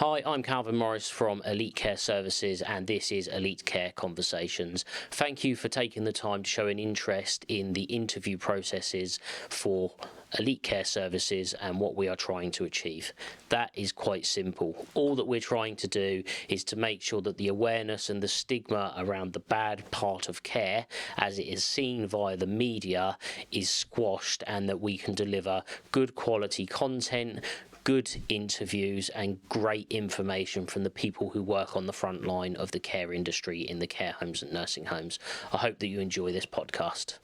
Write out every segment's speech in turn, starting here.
Hi, I'm Calvin Morris from Elite Care Services, and this is Elite Care Conversations. Thank you for taking the time to show an interest in the interview processes for Elite Care Services and what we are trying to achieve. That is quite simple. All that we're trying to do is to make sure that the awareness and the stigma around the bad part of care, as it is seen via the media, is squashed, and that we can deliver good quality content, good interviews and great information from the people who work on the front line of the care industry in the care homes and nursing homes. I hope that you enjoy this podcast.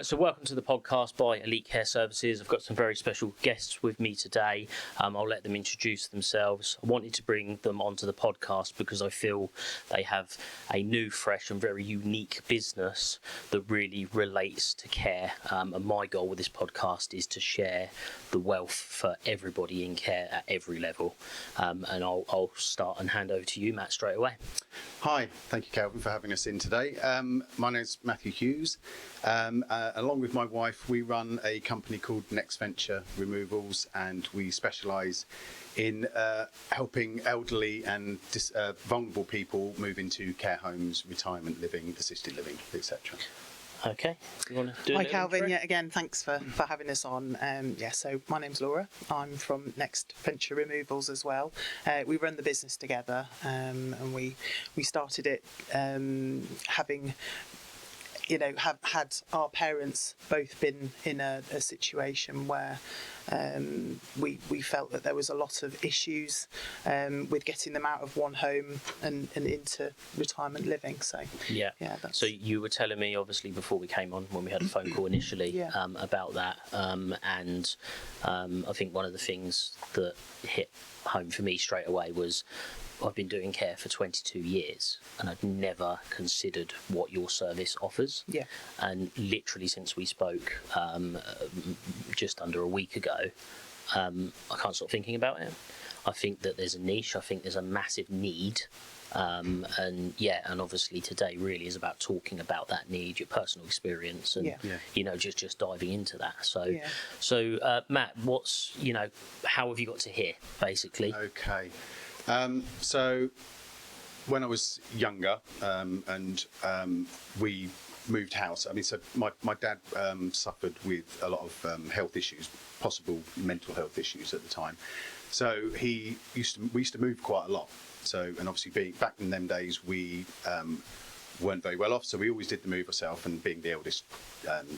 So welcome to the podcast by Elite Care Services. I've got some very special guests with me today. I'll let them introduce themselves. I wanted to bring them onto the podcast because I feel they have a new, fresh and very unique business that really relates to care. And my goal with this podcast is to share the wealth for everybody in care at every level. And I'll start and hand over to you, Matt, straight away. Hi, thank you, Calvin, for having us in today. My name's Matthew Hughes. Along with my wife, we run a company called Next Venture Removals, and we specialise in helping elderly and vulnerable people move into care homes, retirement living, assisted living, etc. Okay, you want to do Hi Calvin, yeah, again, thanks for having us on. So my name's Laura. I'm from Next Venture Removals as well. We run the business together, and we started it having have had our parents both been in a situation where we felt that there was a lot of issues with getting them out of one home and into retirement living. So So you were telling me, obviously, before we came on, when we had a phone call initially, about that, and I think one of the things that hit home for me straight away was I've been doing care for 22 years and I've never considered what your service offers. Yeah. And literally since we spoke just under a week ago, I can't stop thinking about it. I think that there's a niche. I think there's a massive need. And obviously today really is about talking about that need, your personal experience, and just diving into that. So Matt, how have you got to here, basically? Okay. So when I was younger, we moved house. So my dad suffered with a lot of health issues, possible mental health issues at the time. So we used to move quite a lot. So, and obviously back in them days, we weren't very well off. So we always did the move ourselves, and being the eldest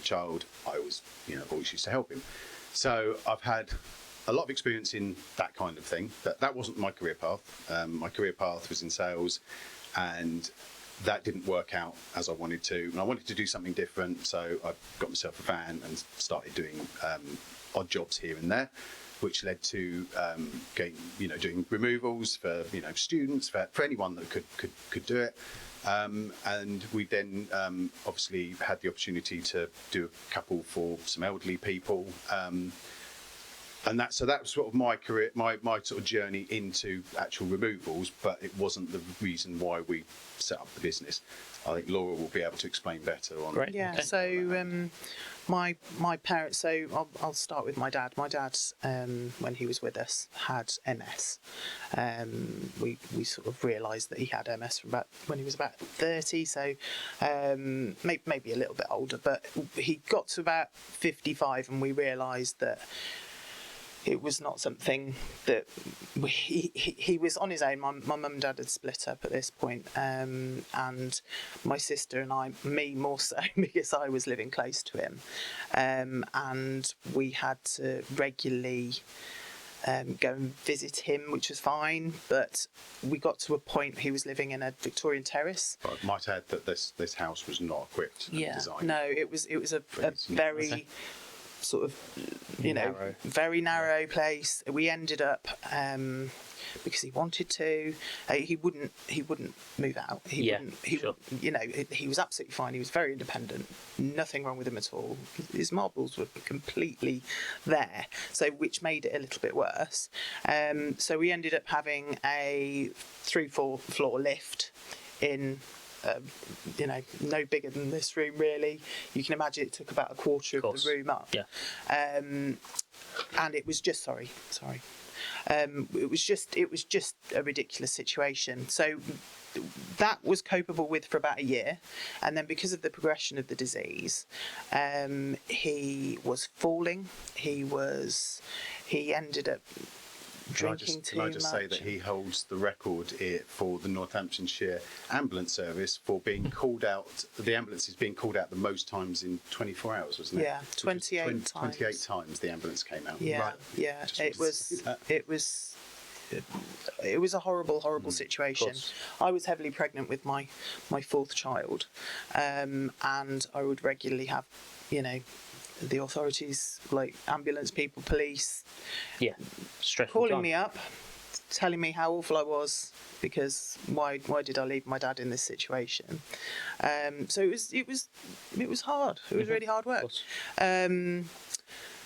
child, I always used to help him. So I've had a lot of experience in that kind of thing. That wasn't my career path. My career path was in sales, and that didn't work out as I wanted to. And I wanted to do something different, so I got myself a van and started doing odd jobs here and there, which led to doing removals for students, for anyone that could do it. And we then obviously had the opportunity to do a couple for some elderly people. And that was sort of my career, my sort of journey into actual removals, but it wasn't the reason why we set up the business. I think Laura will be able to explain better on. Right. Yeah. Okay. So my parents. So I'll start with my dad. My dad, when he was with us, had MS. We sort of realised that he had MS when he was about 30. So maybe a little bit older, but he got to about 55, and we realised that it was not something that he was on his own. My mum and dad had split up at this point, and my sister and me more so, because I was living close to him, and we had to regularly go and visit him, which was fine, but we got to a point he was living in a Victorian terrace. I might add that this house was not equipped and designed. No, it was a very sort of very narrow place. We ended up because he wanted to. He wouldn't move out. He was absolutely fine. He was very independent. Nothing wrong with him at all. His marbles were completely there. So which made it a little bit worse. So we ended up having a 3-4 floor lift in. No bigger than this room really. You can imagine it took about a quarter of the room up. Yeah. And it was just sorry. It was just a ridiculous situation. So that was copable with for about a year, and then because of the progression of the disease, he was falling. He ended up drinking too much. Can I just say that he holds the record for the Northamptonshire ambulance service for being called out? The ambulance is being called out the most times in 24 hours, wasn't it? Yeah, 28 times. 28 times the ambulance came out. Yeah, Right. yeah. Just It wanted to say that. was a horrible situation. course. I was heavily pregnant with my fourth child, and I would regularly have, the authorities, like ambulance people, police, Yeah, stressful calling time. me up, telling me how awful I was because why did I leave my dad in this situation? So it was hard. It was really hard Of work. course.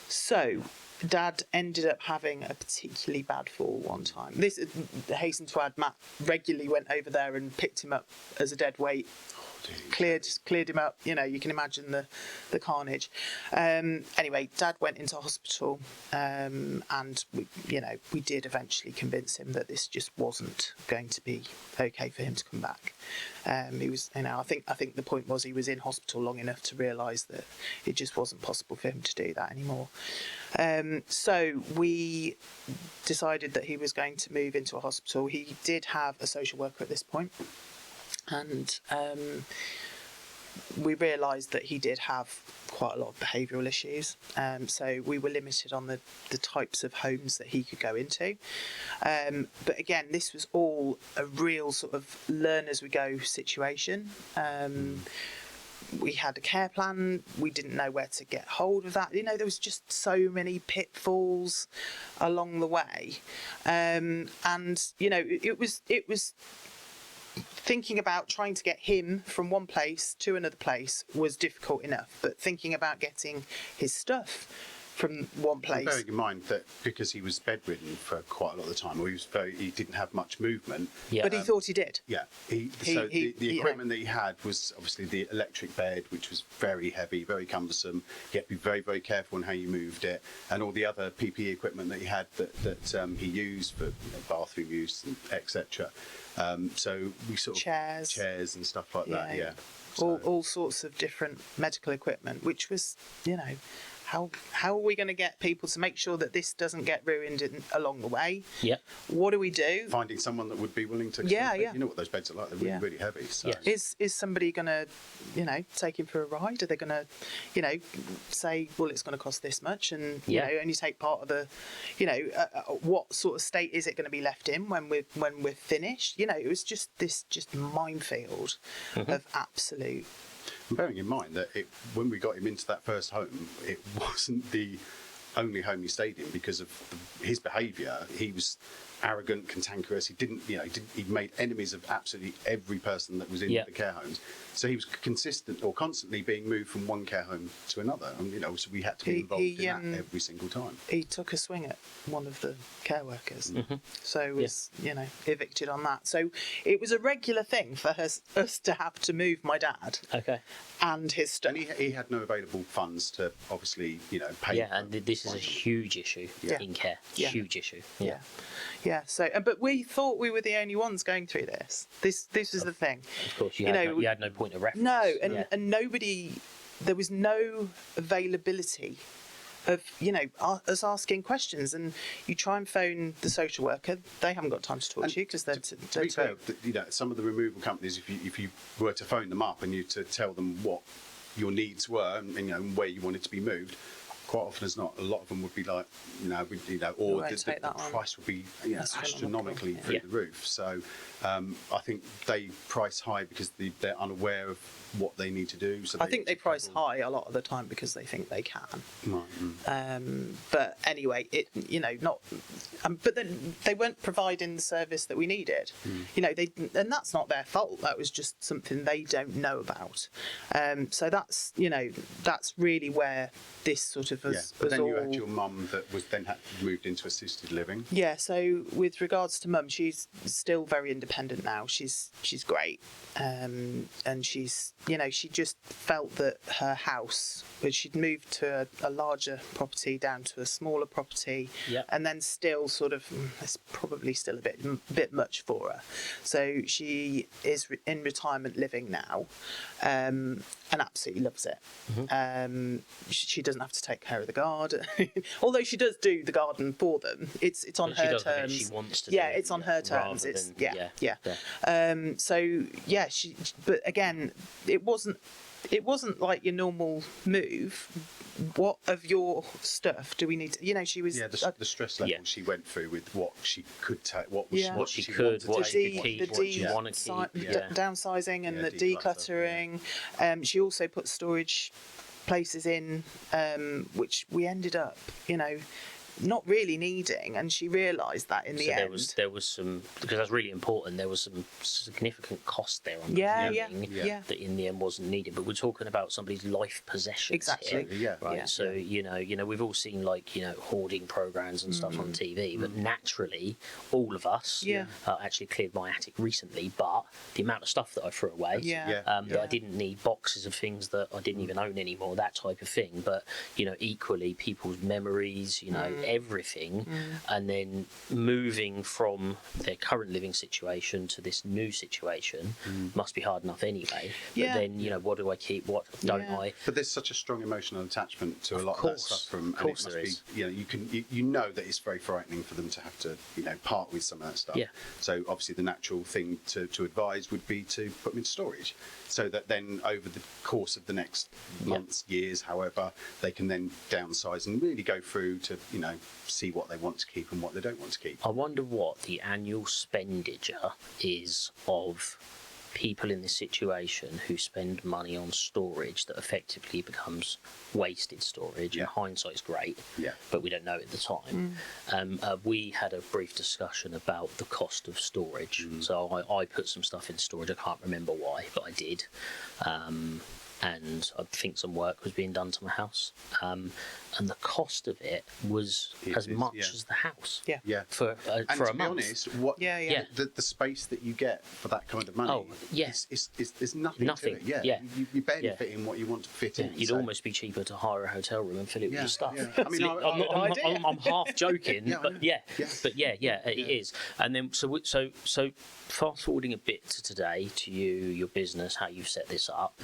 So Dad ended up having a particularly bad fall one time. This, hasten to add, Matt regularly went over there and picked him up as a dead weight. Cleared him up. You can imagine the carnage. Anyway, Dad went into hospital, and we did eventually convince him that this just wasn't going to be okay for him to come back. He was, I think the point was he was in hospital long enough to realise that it just wasn't possible for him to do that anymore. So we decided that he was going to move into a hospital. He did have a social worker at this point. And we realised that he did have quite a lot of behavioural issues. So we were limited on the types of homes that he could go into. But again, this was all a real sort of learn as we go situation. We had a care plan. We didn't know where to get hold of that. There was just so many pitfalls along the way. And, it was thinking about trying to get him from one place to another place was difficult enough, but thinking about getting his stuff from one place. Bearing in mind that because he was bedridden for quite a lot of the time, or he didn't have much movement. Yeah. But he thought he did. Yeah, the equipment that he had was obviously the electric bed, which was very heavy, very cumbersome. You had to be very, very careful on how you moved it, and all the other PPE equipment that he had that he used for bathroom use, etc. So we sort of chairs and stuff like that. Yeah, all sorts of different medical equipment, which was, how are we going to get people to make sure that this doesn't get ruined along the way? Yeah. What do we do? Finding someone that would be willing to. Yeah. You know what those beds are like? They're really, really heavy. So. Yes. Is somebody going to, take him for a ride? Are they going to, say, well, it's going to cost this much, and only take part of the, what sort of state is it going to be left in when we're finished? It was just this minefield of absolute. Bearing in mind that when we got him into that first home, it wasn't the only home he stayed in because of his behaviour. He was arrogant, cantankerous. He made enemies of absolutely every person that was in the care homes. So he was constantly being moved from one care home to another. And, so we had to be involved in that every single time. He took a swing at one of the care workers, so was evicted on that. So it was a regular thing for us to have to move my dad. Okay. And his stuff. And he had no available funds to obviously pay. Yeah, and this is a huge issue in care. Yeah. Huge issue. Yeah. So, but we thought we were the only ones going through this. This was the thing. Of course, you had no point of reference. No, and nobody. There was no availability of us asking questions, and you try and phone the social worker, they haven't got time to talk to you because they're to be fair, some of the removal companies, if you were to phone them up and you to tell them what your needs were and where you wanted to be moved, quite often as not, a lot of them would be like, or the price would be astronomically through the roof. So I think they price high because they're unaware of what they need to do. So I think they price high a lot of the time because they think they can. Right. But anyway, but then they weren't providing the service that we needed. And that's not their fault. That was just something they don't know about. So that's really where this sort of of Yeah, us. but us then you all- had your mum that was then moved into assisted living. Yeah, so with regards to mum, she's still very independent now. She's great, and she's she just felt that her house, but she'd moved to a larger property down to a smaller property, Yep. and then still sort of it's probably still a bit much for her. So she is in retirement living now, and absolutely loves it. She doesn't have to take care of the garden, although she does do the garden for them. It's on But she her does have it, terms. she wants to Yeah, do it, it's on her terms. rather It's than- yeah. yeah. So yeah, but again, it wasn't like your normal move. What of your stuff do we need to, she was... Yeah, the stress level Yeah. she went through with what she could take, what was Yeah. What she could, wanted to what take, she could keep, the what she want to keep. Yeah. downsizing and Yeah, the declutter, decluttering. She also put storage places in, which we ended up, not really needing, and she realised that in the So end. there was some, because that's really important. There was some significant cost there on Yeah, moving yeah. that in the end wasn't needed. But we're talking about somebody's life possessions Exactly. here, Yeah. right? Yeah. So we've all seen hoarding programs and stuff on TV, but naturally, all of us Yeah. actually cleared my attic recently. But the amount of stuff that I threw away, Yeah. that I didn't need, boxes of things that I didn't even own anymore, that type of thing. But equally, people's memories, everything, and then moving from their current living situation to this new situation must be hard enough anyway. Yeah. But then, what do I keep? What don't Yeah. I? But there's such a strong emotional attachment to a Of lot course. of that stuff from, Of and it course must there be, is. you know that it's very frightening for them to have to, part with some of that stuff. Yeah. So obviously the natural thing to advise would be to put them in storage, so that then over the course of the next months, years, however, they can then downsize and really go through to, see what they want to keep and what they don't want to keep. I wonder what the annual expenditure is of people in this situation who spend money on storage that effectively becomes wasted storage. Yeah. And hindsight's great, Yeah. but we don't know at the time. We had a brief discussion about the cost of storage. So I put some stuff in storage. I can't remember why, but I did. And I think some work was being done to my house. And the cost of it was as much as the house. Yeah. Yeah. For And for to a be month. honest, what Yeah. the space that you get for that kind of money, Oh, yeah. is there's nothing, Nothing, to it. Yeah, yeah. You barely Yeah. fit in what you want to fit Yeah, in. you'd so- almost be cheaper to hire a hotel room and fill it with Yeah, your stuff. yeah. I mean, I'm half joking, Yeah, I but know. yeah, Yeah. but yeah, it is. And then so fast forwarding a bit to today, to your business, how you've set this up.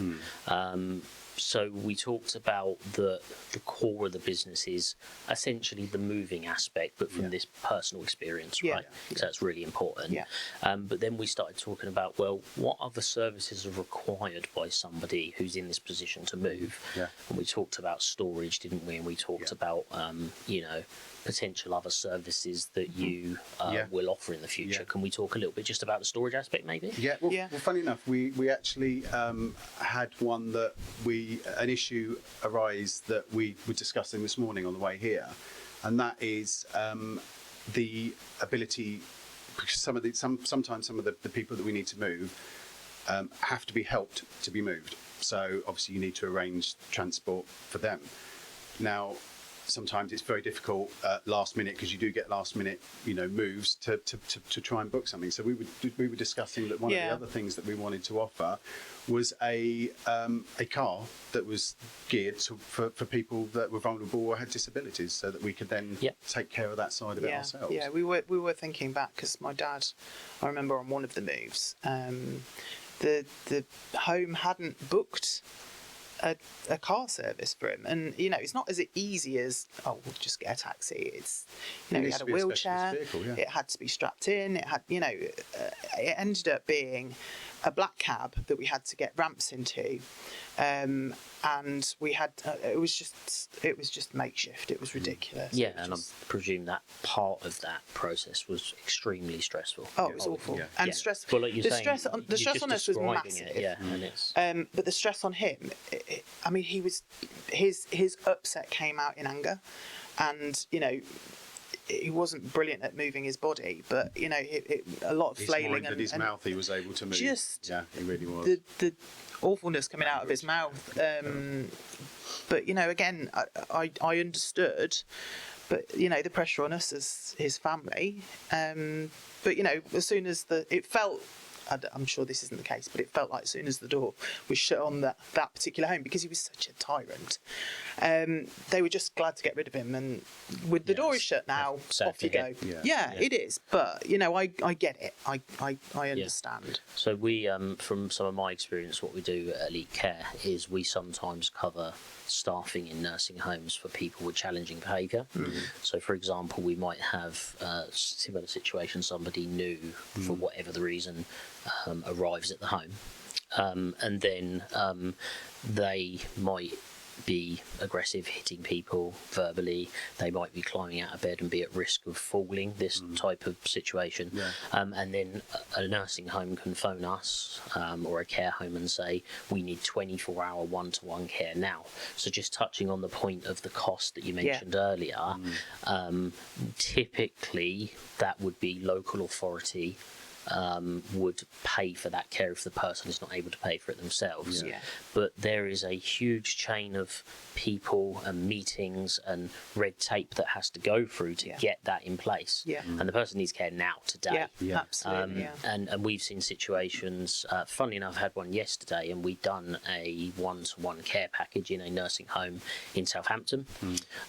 So we talked about the core of the business is essentially the moving aspect, but from this personal experience, Yeah. right? So that's really important. Yeah. But then we started talking about, well, what other services are required by somebody who's in this position to move? Yeah. And we talked about storage, didn't we? And we talked about, potential other services that you Yeah. will offer in the future. Yeah. Can we talk a little bit just about the storage aspect, maybe? Yeah, well, Yeah. well, funny enough, we actually had one that an issue arise that we were discussing this morning on the way here, and that is the ability, because sometimes some of the people that we need to move have to be helped to be moved. So obviously you need to arrange transport for them. Now, sometimes it's very difficult last minute, because you do get last minute moves to try and book something. So we were discussing that one of the other things that we wanted to offer was a car that was geared for people that were vulnerable or had disabilities, so that we could then take care of that side of it ourselves. Yeah, we were thinking back, because my dad, I remember on one of the moves, the home hadn't booked a car service for him, and it's not as easy as we'll just get a taxi. It's he needs had to a be a specialist wheelchair, vehicle, yeah. it had to be strapped in, it had it ended up being a black cab that we had to get ramps into, and we had it was just makeshift. It was ridiculous. Yeah, It was and I just- presume that part of that process was extremely stressful. Oh, it was awful. Yeah. And Yeah. stress. Well, like you're the saying, stress on you're us just was describing massive. it, yeah, and it's But the stress on him, I mean, he was his upset came out in anger, and he wasn't brilliant at moving his body, but a lot of His flailing mind and his mouth, he was able to move. Just yeah, he really was. the awfulness coming out of his mouth. But again, I understood, but the pressure on us as his family. But as soon as it felt. I'm sure this isn't the case, but it felt like as soon as the door was shut on that particular home, because he was such a tyrant, they were just glad to get rid of him. And with the door is shut now, off you go. Yeah, it is. But I get it. I understand. So we, from some of my experience, what we do at Elite Care is we sometimes cover staffing in nursing homes for people with challenging behaviour. So, for example, we might have a similar situation. Somebody new, for whatever the reason, arrives at the home, and then they might be aggressive, hitting people verbally. They might be climbing out of bed and be at risk of falling, this type of situation. And then a nursing home can phone us or a care home and say, we need 24-hour one-to-one care now. So just touching on the point of the cost that you mentioned earlier, typically that would be local authority would pay for that care if the person is not able to pay for it themselves. But there is a huge chain of people and meetings and red tape that has to go through to get that in place. And the person needs care now, today. Absolutely. And we've seen situations, funnily enough, I had one yesterday, and we'd done a one-to-one care package in a nursing home in Southampton.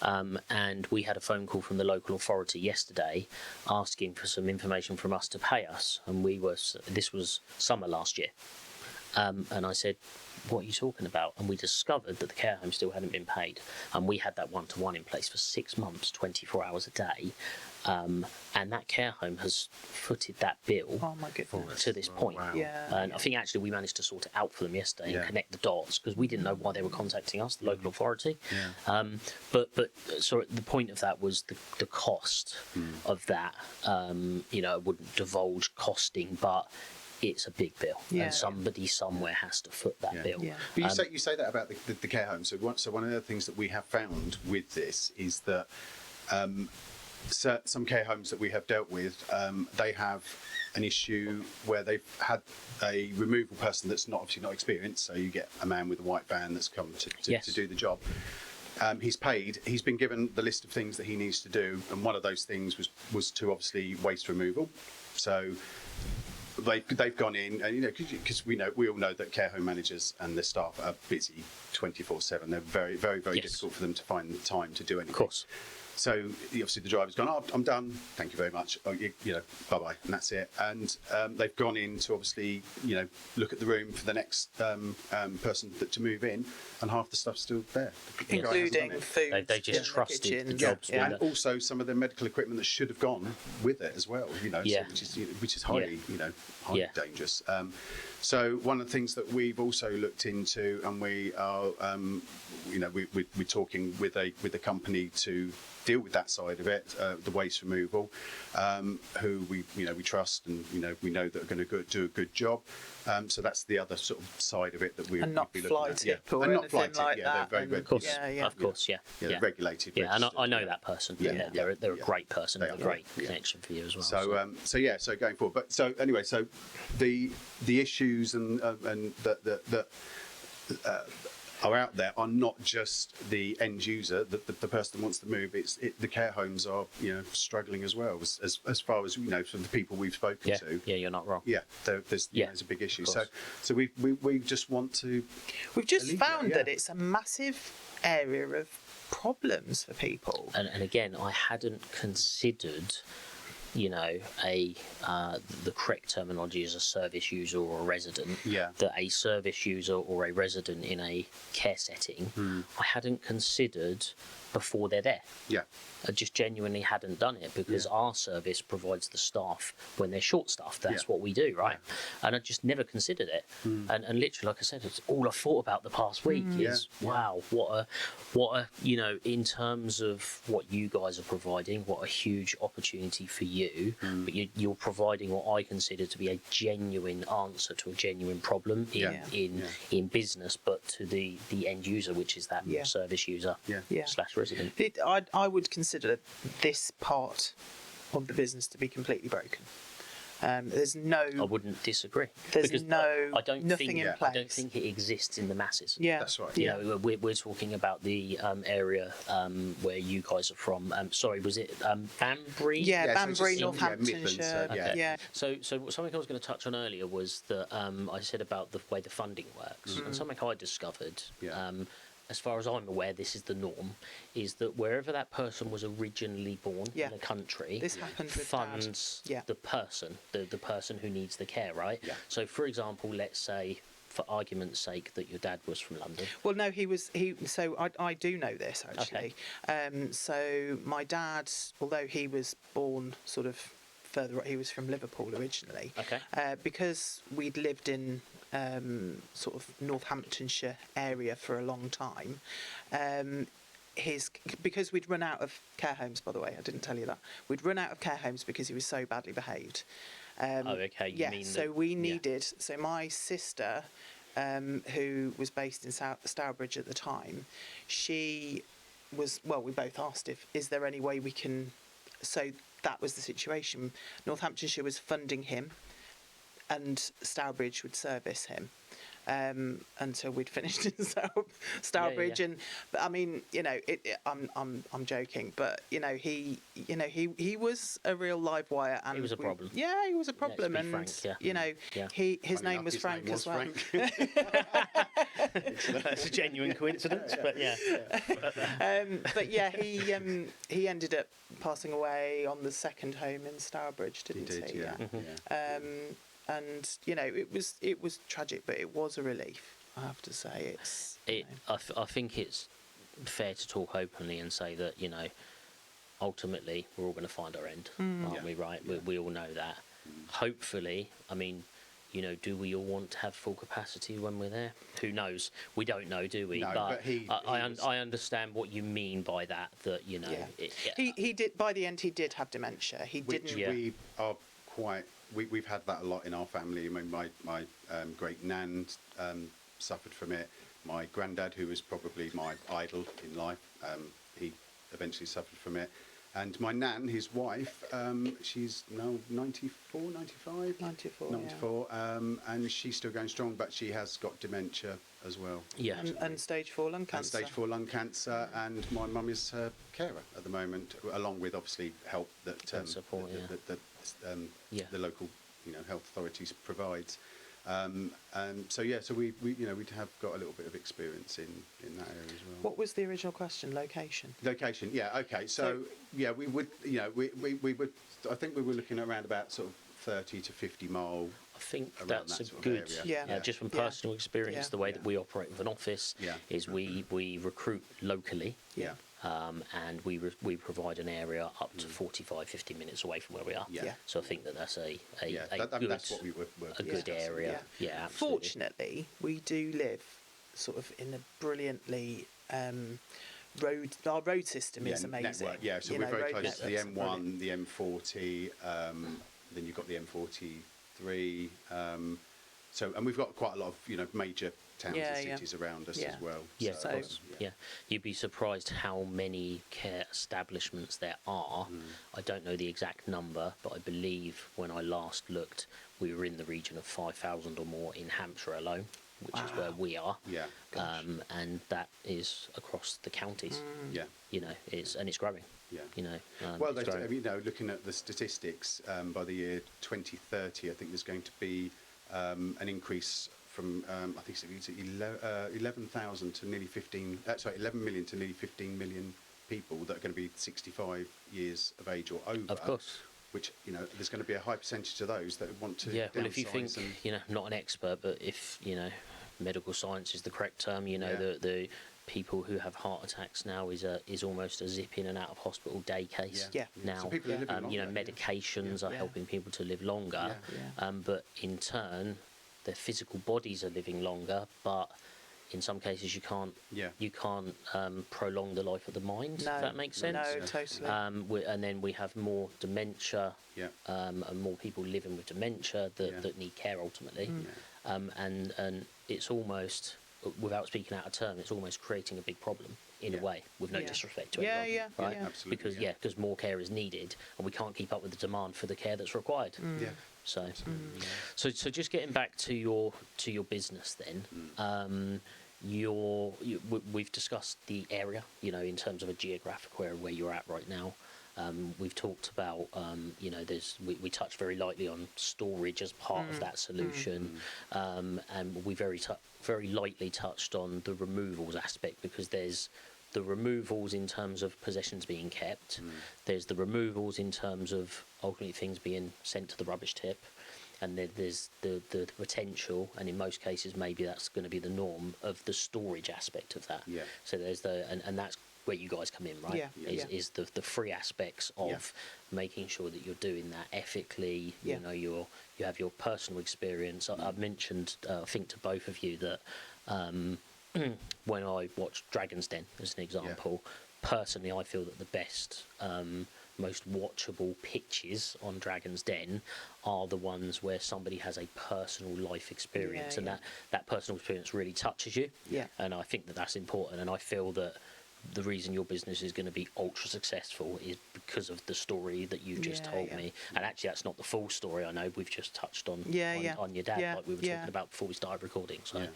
And we had a phone call from the local authority yesterday asking for some information from us to pay us. And this was summer last year. And I said, what are you talking about? And we discovered that the care home still hadn't been paid. And we had that one-to-one in place for 6 months, 24 hours a day. And that care home has footed that bill to this point. And I think actually we managed to sort it out for them yesterday and connect the dots, because we didn't know why they were contacting us, the local authority. But so the point of that was the cost of that. I wouldn't divulge costing, but it's a big bill, and somebody somewhere has to foot that bill. But you say that about the care home. So one of the things that we have found with this is that some care homes that we have dealt with, they have an issue where they've had a removal person that's obviously not experienced. So you get a man with a white van that's come to do the job. He's paid. He's been given the list of things that he needs to do, and one of those things was to obviously waste removal. So they've gone in, and because we all know that care home managers and their staff are busy 24/7. They're very, very, very difficult for them to find the time to do anything. Of course. So obviously the driver's gone, I'm done, thank you very much, bye-bye, and that's it. And they've gone in to obviously, look at the room for the next person to move in, and half the stuff's still there. Including food. They just trusted the jobs. And also some of the medical equipment that should have gone with it as well, so, which is highly, highly dangerous. So one of the things that we've also looked into, and we are, we're talking with a company to deal with that side of it, the waste removal, who we trust, and we know that are going to do a good job. So that's the other sort of side of it that we and not be fly looking at. tip or anything like that. They're very of course, they're regulated. Yeah, and I know that person. They're a great person and a great connection for you as well. So so going forward. But so anyway, so the issues and that are out there are not just the end user, the person that wants to move. The care homes are struggling as well, as far as from the people we've spoken to. Yeah, you're not wrong. Yeah, there's a big issue. So we just want to. We've just found that it's a massive area of problems for people. And again, I hadn't considered the correct terminology is a service user or a resident. That a service user or a resident in a care setting, I hadn't considered before they're there. I just genuinely hadn't done it, because our service provides the staff when they're short-staffed. That's what we do, right? And I just never considered it. And literally, like I said, it's all I've thought about the past week is, wow, what a in terms of what you guys are providing, what a huge opportunity for you you, but you're providing what I consider to be a genuine answer to a genuine problem in business, but to the end user, which is that service user slash resident. I would consider this part of the business to be completely broken. There's no. I wouldn't disagree. There's because no. nothing in place. I don't place. think it exists in the masses. Yeah, That's right. You know, we're talking about the area where you guys are from. Sorry, was it Banbury? Yeah, Yeah, so Banbury, just in- Northamptonshire. Midlands, Yeah. So something I was going to touch on earlier was that I said about the way the funding works, and something I discovered. Yeah. As far as I'm aware, this is the norm, is that wherever that person was originally born in the country, This happened with funds Dad. Yeah. the person who needs the care, right? Yeah. So, for example, let's say, for argument's sake, that your dad was from London. Well, no, So I do know this actually. So my dad, although he was born sort of further, he was from Liverpool originally. Okay. Because we'd lived in sort of Northamptonshire area for a long time. Because we'd run out of care homes, by the way, I didn't tell you that. We'd run out of care homes because he was so badly behaved. Okay. You mean so we needed. So my sister, who was based in Stourbridge at the time, she was. Well, we both asked is there any way we can. So that was the situation. Northamptonshire was funding him, and Stourbridge would service him. Until we'd finished in Stourbridge, but I mean, I'm joking, but he was a real live wire, and He was a problem. Yeah, he was a problem, be and frank, his Funny name enough, was his Frank name as was well. Frank. That's a genuine coincidence, but yeah. But yeah, he ended up passing away on the second home in Stourbridge, didn't he? He did, yeah. Yeah. And it was tragic, but it was a relief. I have to say, I think it's fair to talk openly and say that ultimately we're all going to find our end, aren't we? Right? We all know that. Hopefully, I mean, do we all want to have full capacity when we're there? Who knows? We don't know, do we? No, but I understand what you mean by that. He did. By the end, he did have dementia. He Which didn't. we are quite. We've had that a lot in our family. I mean, my great nan suffered from it. My granddad, who was probably my idol in life, he eventually suffered from it. And my nan, his wife, she's now 94, 95? 94, and she's still going strong, but she has got dementia as well. Yeah. And stage 4 lung cancer. And stage 4 lung cancer, and my mum is her carer at the moment, along with obviously help that support, the local health authorities provides. And so we have got a little bit of experience in that area as well. What was the original question? Location. Location, yeah, okay. So yeah, we would, we would. I think we were looking at around about sort of 30 to 50 mile. I think around that's that a sort of good, area. just from personal experience, the way that Yeah. we operate with an office is we recruit locally. Yeah. And we provide an area up to 45, 50 minutes away from where we are. Yeah. So I think that's a good, that's what we were a good area. Yeah, absolutely. Fortunately, we do live sort of in a brilliantly road. Our road system is amazing. Network, yeah, so we're very road close to the networks are M1, the M40, then you've got the M43. And we've got quite a lot of major towns and cities around us as well. Yeah, so, of course. Yeah, you'd be surprised how many care establishments there are. I don't know the exact number, but I believe when I last looked, we were in the region of 5,000 or more in Hampshire alone, which is where we are. Yeah. And that is across the counties. Yeah. It's growing. Yeah. Well, it's growing. Looking at the statistics, by the year 2030, I think there's going to be an increase from I think it's 11,000 to nearly 11 million to nearly 15 million people that are going to be 65 years of age or over. Of course. Which there's going to be a high percentage of those that want to. Yeah. Well, if you think and, not an expert, but if medical science is the correct term, the people who have heart attacks now is almost a zip in and out of hospital day case. Yeah. Now, so people are living longer, medications are helping people to live longer, but in turn, their physical bodies are living longer, but in some cases you can't Yeah. prolong the life of the mind. No, if that makes sense. No, totally. And then we have more dementia, Yeah. and more people living with dementia that need care ultimately. And it's almost, without speaking out of turn, it's almost creating a big problem in a way, with no Yeah. disrespect to Yeah, anyone, yeah, right? yeah. Absolutely, Because more care is needed, and we can't keep up with the demand for the care that's required. Yeah. So, so just getting back to your business then. We've discussed the area, in terms of a geographic area where you're at right now. We've talked about, we touched very lightly on storage as part of that solution, and we very lightly touched on the removals aspect, because there's the removals in terms of possessions being kept, there's the removals in terms of ultimately things being sent to the rubbish tip, and then there's the potential, and in most cases maybe that's going to be the norm, of the storage aspect of that. Yeah. So there's and that's where you guys come in, right? Yeah. Is the free aspects of making sure that you're doing that ethically. Yeah. You have your personal experience. I've mentioned, I think, to both of you that when I watched Dragon's Den as an example, personally I feel that the best, most watchable pitches on Dragon's Den are the ones where somebody has a personal life experience, and that personal experience really touches you. Yeah. And I think that that's important, and I feel that the reason your business is going to be ultra successful is because of the story that you've just told me. And actually that's not the full story. I know we've just touched on on your dad, like we were talking about before we started recording. So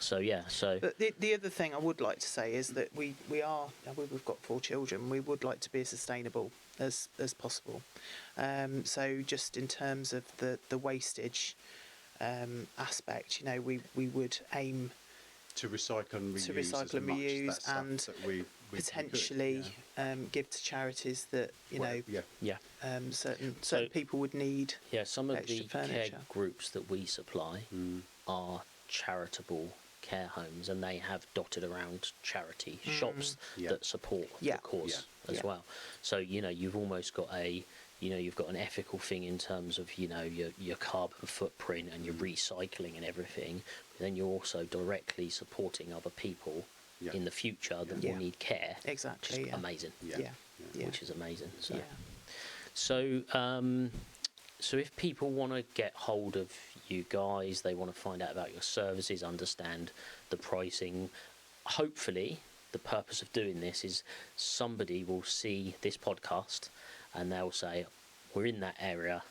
so But the other thing I would like to say is that we've got 4 children. We would like to be as sustainable as possible. So just in terms of the wastage aspect, we would aim to recycle and reuse, and we potentially give to charities that certain people would need. Yeah, some of the extra care furniture. groups that we supply are charitable care homes, and they have dotted around charity shops that support the cause as well. So you've almost got you've got an ethical thing in terms of your carbon footprint and your recycling and everything. But then you're also directly supporting other people in the future that will need care. Exactly. Which is amazing. Which is amazing. So so if people want to get hold of you guys, they want to find out about your services, understand the pricing, hopefully the purpose of doing this is somebody will see this podcast and they'll say, we're in that area,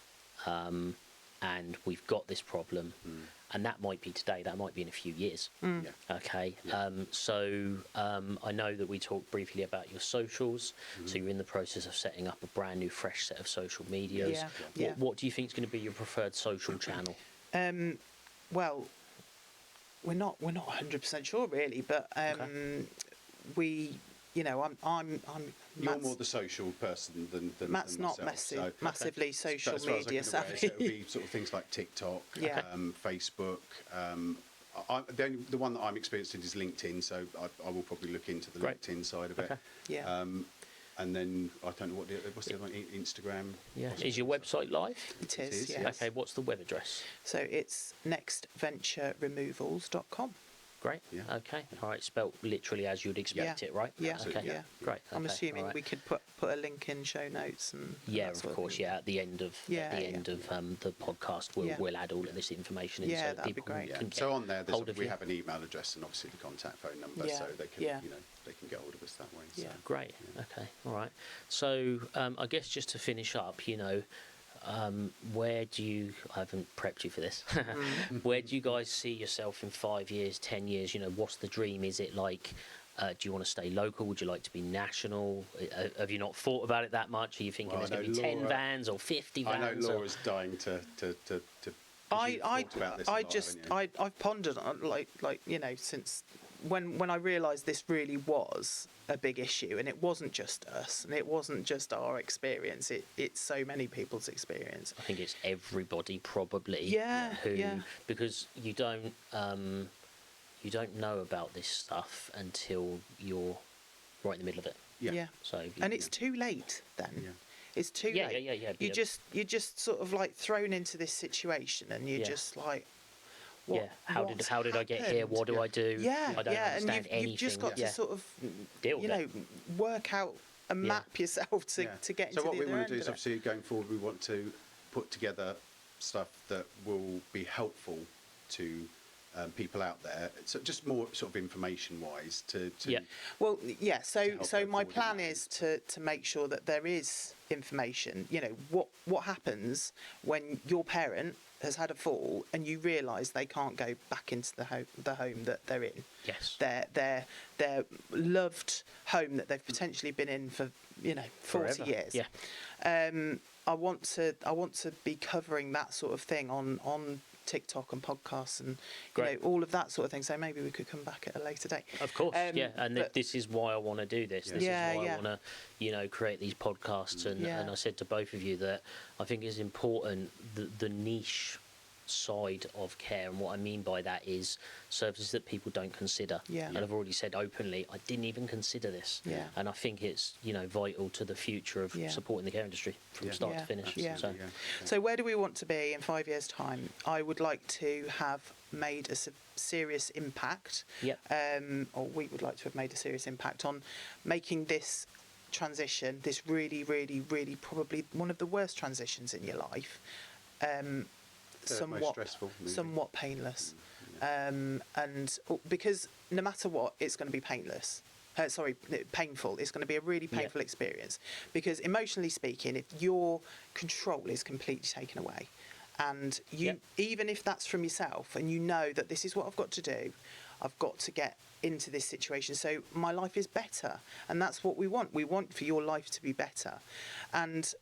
and we've got this problem. And that might be today, that might be in a few years. Okay. So I know that we talked briefly about your socials. So you're in the process of setting up a brand new, fresh set of social medias. What do you think is going to be your preferred social channel? Well, we're not 100% sure really, but I'm You're more the social person than Matt's than not myself, massively social as far as I media can aware, savvy. so it'll be sort of things like TikTok, Facebook. The one that I'm experiencing is LinkedIn, so I will probably look into the LinkedIn side of it. Yeah. And then I don't know what's the other one, Instagram. Yeah. Is your website live? It is, yes. yes. Okay, what's the web address? So it's nextventureremovals.com. Great. Yeah. Okay. All right. Spelt literally as you'd expect it, right? Yeah. Okay. Yeah. Great. I'm okay, assuming all right. we could put a link in show notes and Yeah, that sort of course. thing. Yeah, at the end of the podcast, we'll add all of this information in, Yeah, so that'd be people great. can get So on there, hold of we you. have an email address and obviously the contact phone number, so they can they can get hold of us that way. So. Yeah. Great. Okay. All right. So I guess just to finish up, where do you? I haven't prepped you for this. Where do you guys see yourself in 5 years, 10 years? What's the dream? Is it like? Do you want to stay local? Would you like to be national? Have you not thought about it that much? Are you thinking there's going to be 10 vans or 50 vans? I know Laura's dying to thought about this. I've pondered on since when I realised this really was a big issue, and it wasn't just us, and it wasn't just our experience. It's so many people's experience. I think it's everybody probably. Because you don't know about this stuff until you're right in the middle of it. Yeah. So and it's too late then. Yeah. It's too late. Yeah. You're just sort of like thrown into this situation, and you're just like, How did I get here? happened? What do I do? Yeah, I don't yeah, understand and anything. you've just got to sort of, Deal you with know, it. work out and Yeah. map yourself to get into So what the we other want end to do is of it. obviously going forward, we want to put together stuff that will be helpful to people out there. So just more sort of information wise to Yeah. Well, yeah. So help so go my forward in plan that is to make sure that there is information. You know what happens when your parent has had a fall and you realise they can't go back into the home that they're in. Yes. Their loved home that they've potentially been in for 40 Forever. years. Yeah. I want to be covering that sort of thing on TikTok and podcasts and Great. all of that sort of thing. So maybe we could come back at a later date. Of course, yeah, and but- this is why I want to do this. This Yeah, is why yeah. I want to, create these podcasts. And, Yeah. and I said to both of you that I think it's important the niche side of care, and what I mean by that is services that people don't consider. Yeah. And I've already said openly, I didn't even consider this. Yeah. And I think it's vital to the future of Yeah. supporting the care industry from Yeah. start Yeah. to finish. Yeah. So, yeah. So where do we want to be in 5 years' time? I would like to have made a serious impact. Yep. Or we would like to have made a serious impact on making this transition, this really, really, really probably one of the worst transitions in your life, most stressful, maybe. somewhat painless. And because no matter what, it's going to be painless. Painful. It's going to be a really painful experience because emotionally speaking, if your control is completely taken away, and even if that's from yourself, and you know that this is what I've got to do, I've got to get into this situation so my life is better, and that's what we want. We want for your life to be better, and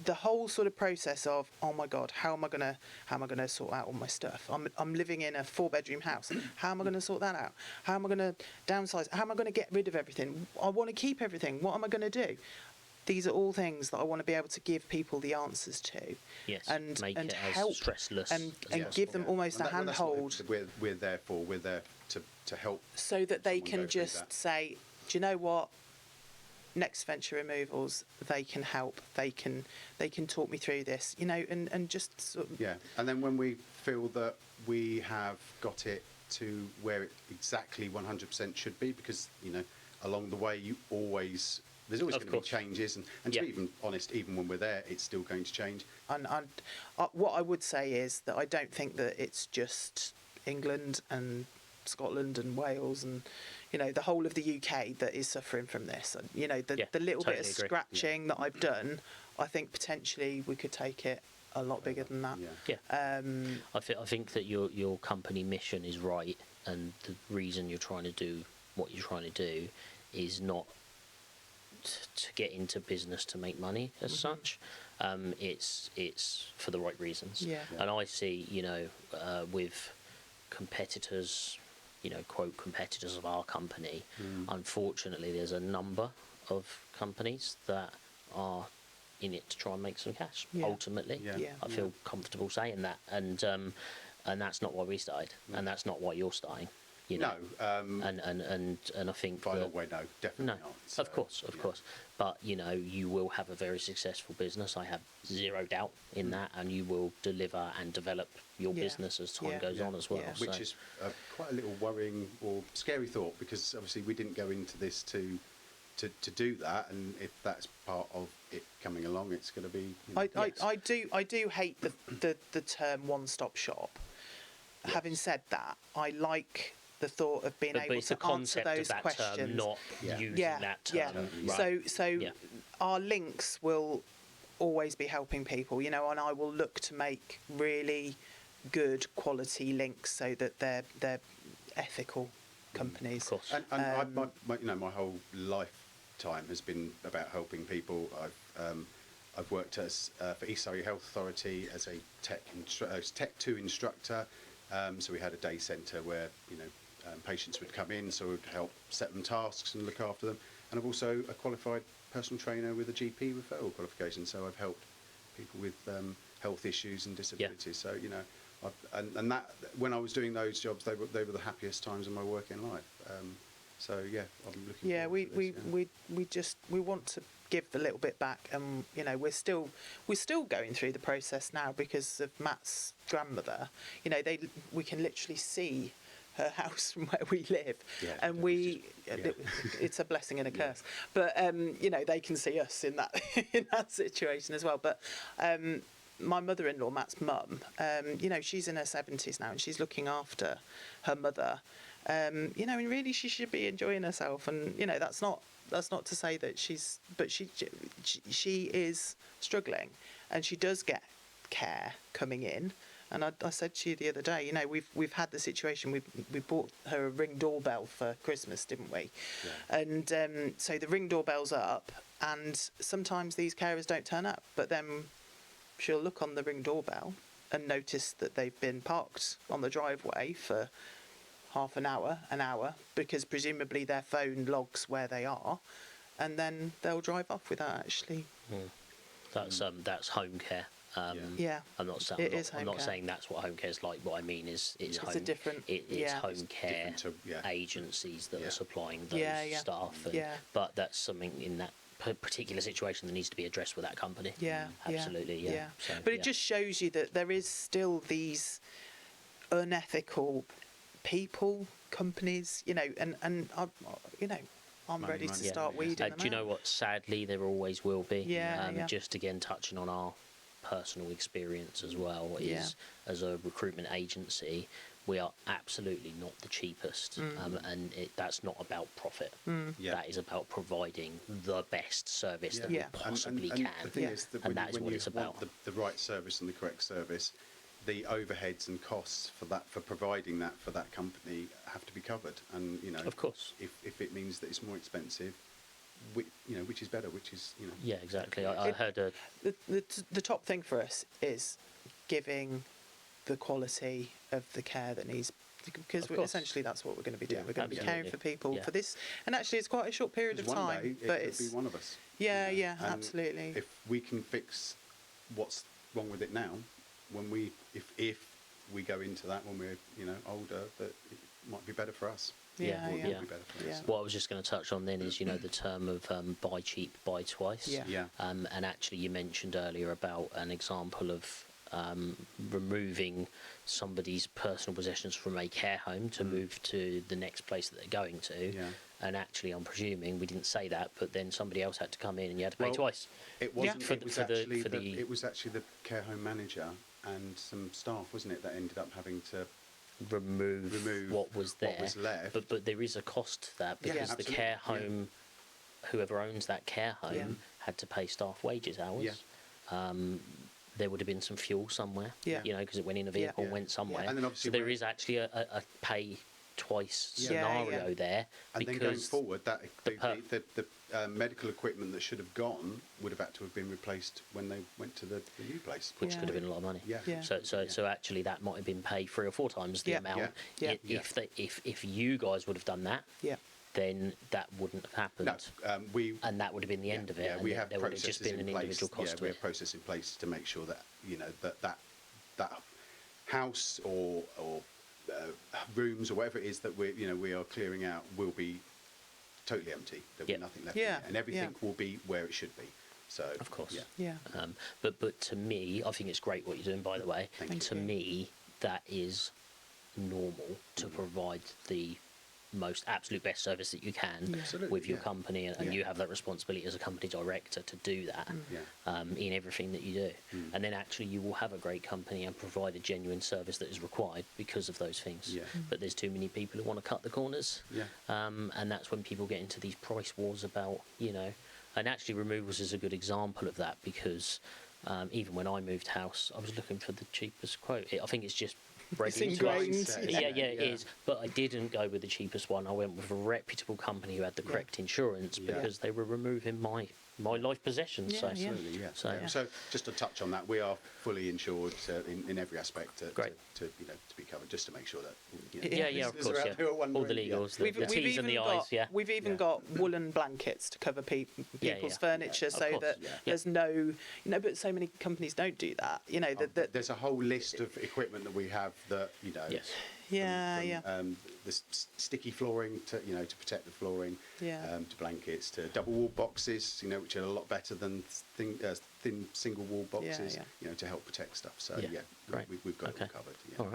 the whole sort of process of, oh my God, how am I gonna sort out all my stuff? I'm living in a 4-bedroom house. How am I going to sort that out? How am I going to downsize? How am I going to get rid of everything? I want to keep everything. What am I going to do? These are all things that I want to be able to give people the answers to. yes, and make and it help as stressless and as give them Yeah. almost And a that's what handhold we're there for. We're there to help. so that they someone go can through just that. say, do you know what? Next Venture Removals, they can help. They can talk me through this, and just sort of, Yeah, and then when we feel that we have got it to where it exactly 100% should be, because along the way there's always Of going to be course. changes, and to Yeah. be even honest, even when we're there, it's still going to change. and what I would say is that I don't think that it's just England and Scotland and Wales and the whole of the UK that is suffering from this. And the little bit of totally agree. scratching that I've done, I think potentially we could take it a lot bigger than that. Yeah. Yeah. I think that your company mission is right, and the reason you're trying to do what you're trying to do is not to get into business to make money as such. It's for the right reasons. Yeah. And I see, with competitors, quote competitors of our company, unfortunately, there's a number of companies that are in it to try and make some cash. Yeah. Ultimately, Yeah. Yeah. I feel comfortable saying that, and that's not why we started, and that's not why you're starting. No, And I think by a that, long way, no, definitely no, not. of course, but you will have a very successful business. I have zero doubt in that, and you will deliver and develop your Yeah. business as time Yeah. goes on as well. Yeah. Which so. is quite a little worrying or scary thought, because obviously we didn't go into this to do that, and if that's part of it coming along, it's going to be. I do hate the term one-stop shop. Yes. Having said that, I like the thought of being But able it's the to answer concept of those that questions. term, not Yeah. using Yeah, that yeah. term. Right. So Yeah. our links will always be helping people, and I will look to make really good quality links so that they're ethical companies. Of course. And my whole lifetime has been about helping people. I've worked for East Surrey Health Authority as a Tech 2 instructor. So we had a day centre where patients would come in, so we'd help set them tasks and look after them. And I've also a qualified personal trainer with a GP referral qualification. So I've helped people with health issues and disabilities. So and that when I was doing those jobs, they were the happiest times of my working life. So yeah, I'm looking. Yeah, forward to this, we want to give a little bit back, and you know we're still going through the process now because of Matt's grandmother. You know, we can literally see her house from where we live, and it's a blessing and a curse. But you know, they can see us in that in that situation as well. But my mother-in-law, Matt's mum, you know, she's in her 70s now, and she's looking after her mother. You know, and really she should be enjoying herself, and you know, that's not to say that she is struggling, and she does get care coming in. And I said to you the other day, you know, we've had the situation, we bought her a Ring doorbell for Christmas, didn't we? Yeah. And so the Ring doorbell's up, and sometimes these carers don't turn up, but then she'll look on the Ring doorbell and notice that they've been parked on the driveway for half an hour, because presumably their phone logs where they are, and then they'll drive off without actually. That's home care. Yeah, I'm not saying that's what home care is like. What I mean is it's home. A different. It's home care agencies that are supplying those staff. Yeah. But that's something in that particular situation that needs to be addressed with that company. Yeah. Absolutely. Yeah. So, but it just shows you that there is still these unethical people, companies. You know, and you know, I'm ready to start weeding them out. Do you know what? Sadly, there always will be. Yeah. Just again touching on our personal experience as well, is as a recruitment agency, we are absolutely not the cheapest, and that's not about profit. That is about providing the best service that we possibly can, the thing is that that is what it's about. The right service and the correct service, the overheads and costs for providing that for that company have to be covered, and you know, of course, if it means that it's more expensive, which is better, which is, you know. Yeah, exactly. I heard the top thing for us is giving the quality of the care that needs, because essentially that's what we're going to be doing. We're going to be caring for people for this, and actually it's quite a short period of time. But it could be one of us. Yeah, absolutely. If we can fix what's wrong with it now, if we go into that when we're, you know, older, that it might be better for us. Yeah. What I was just going to touch on then is, you know, the term of buy cheap, buy twice. And actually you mentioned earlier about an example of removing somebody's personal possessions from a care home to move to the next place that they're going to. And actually, I'm presuming we didn't say that, but then somebody else had to come in and you had to pay twice. It wasn't. It was actually the care home manager and some staff, wasn't it, that ended up having to remove what was there. What was left. But there is a cost to that, because the care home, whoever owns that care home, had to pay staff wages hours. There would have been some fuel somewhere, you know, because it went in a vehicle and went somewhere. And then obviously so there is actually a pay twice scenario there. And then going forward, that the medical equipment that should have gone would have had to have been replaced when they went to the new place, which could have been a lot of money. So actually, that might have been paid 3 or 4 times the amount. If you guys would have done that, then that wouldn't have happened. No, and that would have been the end of it. We have there would have just been an individual cost. We have process in place to make sure that, you know, that house or rooms or whatever it is that we are clearing out will be totally empty. There'll be nothing left in it, and everything will be where it should be. So of course, But to me, I think it's great what you're doing. By the way, to me, that is normal to provide the most absolute best service that you can with your company, and you have that responsibility as a company director to do that in everything that you do. And then actually you will have a great company and provide a genuine service that is required because of those things. But there's too many people who want to cut the corners, and that's when people get into these price wars about, you know, and actually removals is a good example of that, because even when I moved house, I was looking for the cheapest quote. I think it's just it's ingrained. It is. But I didn't go with the cheapest one. I went with a reputable company who had the correct insurance, because they were removing my life possessions. Absolutely, So just to touch on that, we are fully insured in every aspect to be covered, just to make sure that of course, all the legals, the T's and the I's. We've even got woolen blankets to cover people's furniture, so that there's no, but so many companies don't do that. You know, there's a whole list of equipment that we have that, the sticky flooring to to protect the flooring, Yeah. to blankets, to double wall boxes, which are a lot better than thin single wall boxes, yeah. to help protect stuff. So Yeah, great. we've got it all covered. Yeah. All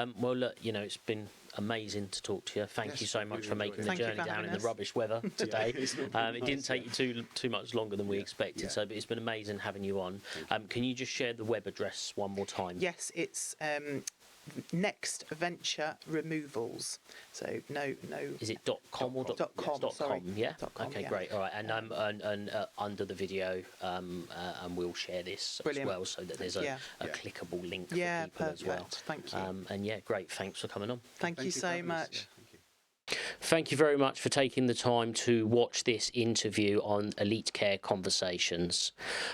right. Well, look, it's been amazing to talk to you. Thank Yes, you so I've much really for enjoyed making it. the Thank you journey for down having in the us. rubbish weather today. It's not been It didn't nice, take you too much longer than we expected, Yeah. but it's been amazing having you on. Can you just share the web address one more time? Yes, it's Next Venture Removals. So no. Is it .com or .com, sorry. .com? Yeah. .com, Okay, yeah. great. All right, and under the video, and we'll share this Brilliant. as well, so that there's a Yeah. clickable link Yeah, for people as well. perfect. Thank you. And yeah, great. Thanks for coming on. Thank you for so having us. much. Yeah, thank you. Thank you very much for taking the time to watch this interview on Elite Care Conversations.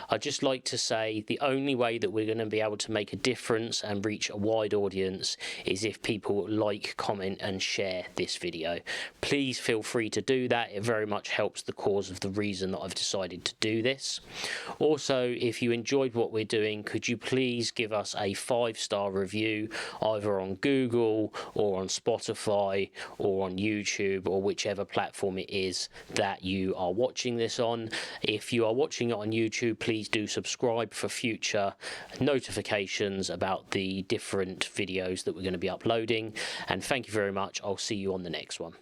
I'd just like to say the only way that we're going to be able to make a difference and reach a wide audience is if people like, comment and share this video. Please feel free to do that. It very much helps the cause of the reason that I've decided to do this. Also, if you enjoyed what we're doing, could you please give us a 5-star review either on Google or on Spotify or on YouTube or whichever platform it is that you are watching this on. If you are watching it on YouTube, please do subscribe for future notifications about the different videos that we're going to be uploading. And thank you very much. I'll see you on the next one.